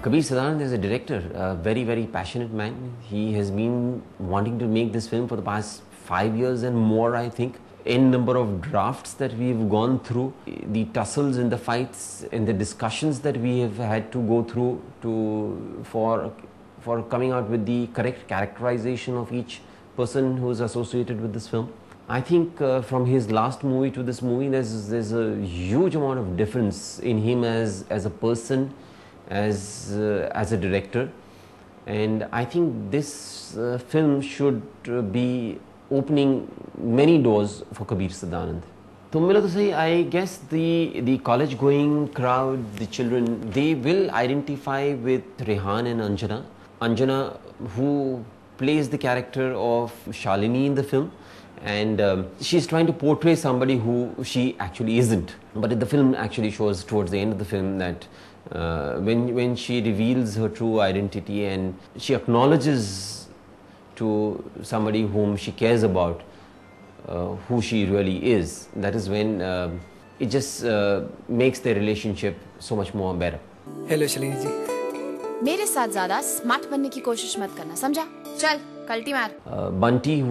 Kabir Sadanand is a director, a very, very passionate man. He has been wanting to make this film for the past 5 years and more, I think. N number of drafts that we've gone through, the tussles and the fights and the discussions that we have had to go through for coming out with the correct characterization of each person who is associated with this film. I think from his last movie to this movie, there's a huge amount of difference in him as a person, as a director, and I think this film should be opening many doors for Kabir Sadanand. तो मिला तो सही, I guess the college going crowd, the children, they will identify with Rehan and Anjana. Anjana, who plays the character of Shalini in the film, and she's trying to portray somebody who she actually isn't. But the film actually shows towards the end of the film that when she reveals her true identity and she acknowledges to somebody whom she cares about who she really is, that is when it just makes their relationship so much more better. Hello Shalini ji. मेरे साथ ज़्यादा smart बनने की कोशिश मत करना, समझा? चल, कल्टी मार. Bunty,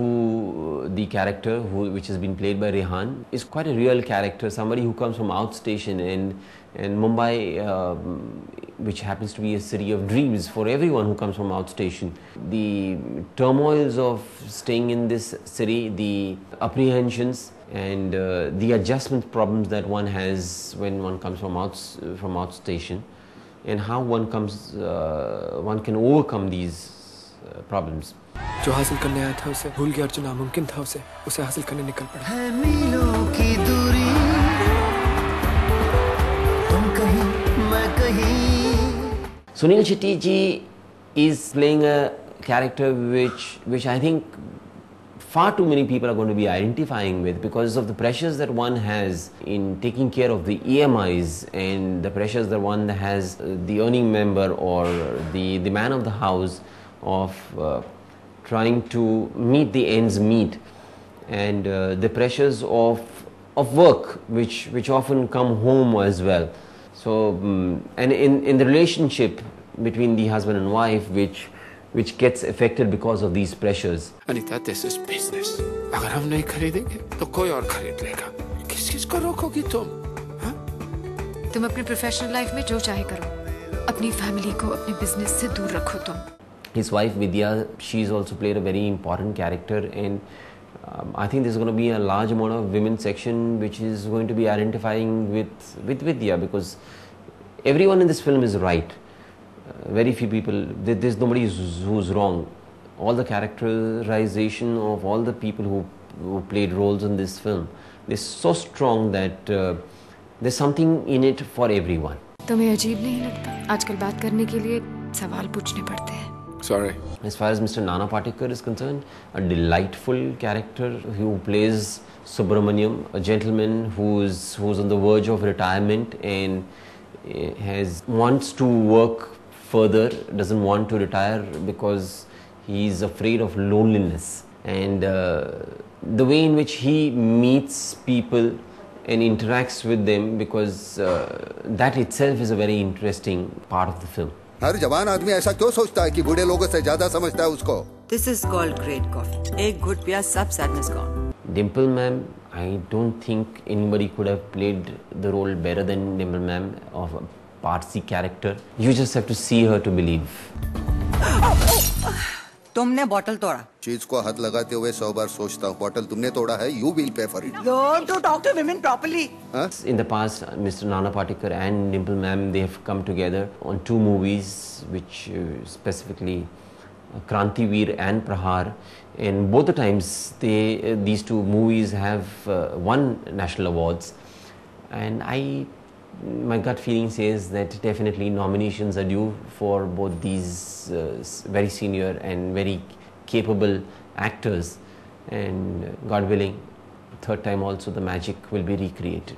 the character which has been played by Rehan, is quite a real character, somebody who comes from outstation, and Mumbai, which happens to be a city of dreams for everyone who comes from outstation. The turmoils of staying in this city, the apprehensions and the adjustment problems that one has when one comes from outstation, and how one can overcome these problems. जो हासिल करने आया था उसे भूल गया और जो नामुमकिन था उसे हासिल करने निकल पड़ा. है मीलों की दूरी, तुम कहीं मैं कहीं. Sunil Shetty ji is playing a character which I think far too many people are going to be identifying with, because of the pressures that one has in taking care of the EMIs and the pressures that one has, the earning member or the man of the house, of trying to meet the ends meet, and the pressures of work which often come home as well. So and in the relationship between the husband and wife, which gets affected because of these pressures. Anita, this is business. अगर हम नहीं खरीदेंगे तो कोई और खरीद लेगा. किस को रोकोगी तुम? तुम अपने प्रोफेशनल लाइफ में जो चाहे करो, अपनी फैमिली को अपने बिजनेस से दूर रखो तुम. His wife Vidya, she's also played a very important character, and I think there's going to be a large amount of women section which is going to be identifying with Vidya, because everyone in this film is right. Very few people, there's nobody who's wrong. All the characterization of all the people who played roles in this film is so strong that there's something in it for everyone. तुम्हें अजीब नहीं लगता? आजकल बात करने के लिए सवाल पूछने पड़ते हैं. Sorry. As far as Mr. Nana Patekar is concerned, a delightful character who plays Subramaniam, a gentleman who's on the verge of retirement and wants to work further, doesn't want to retire because he's afraid of loneliness, and the way in which he meets people and interacts with them, because that itself is a very interesting part of the film. हर जवान आदमी ऐसा क्यों सोचता है कि बूढ़े लोगों से ज्यादा समझता है उसको? This is called great coffee. एक घुट पिया सब sadness gone. Dimple ma'am, I don't think anybody could have played the role better than Dimple ma'am of a Parsi character. You just have to see her to believe. तुमने bottle तोड़ा. चीज को हाथ लगाते हुए 100 बार सोचता हूँ. बॉटल तुमने तोड़ा है. You will pay for it. Learn to talk to women properly. In the past, Mr. Nana Patekar and Dimple ma'am, they have come together on 2 movies, which specifically Krantiveer and Prahar, and both the times these 2 movies have won national awards, and my gut feeling says that definitely nominations are due for both these very senior and very capable actors, and God willing, third time also the magic will be recreated.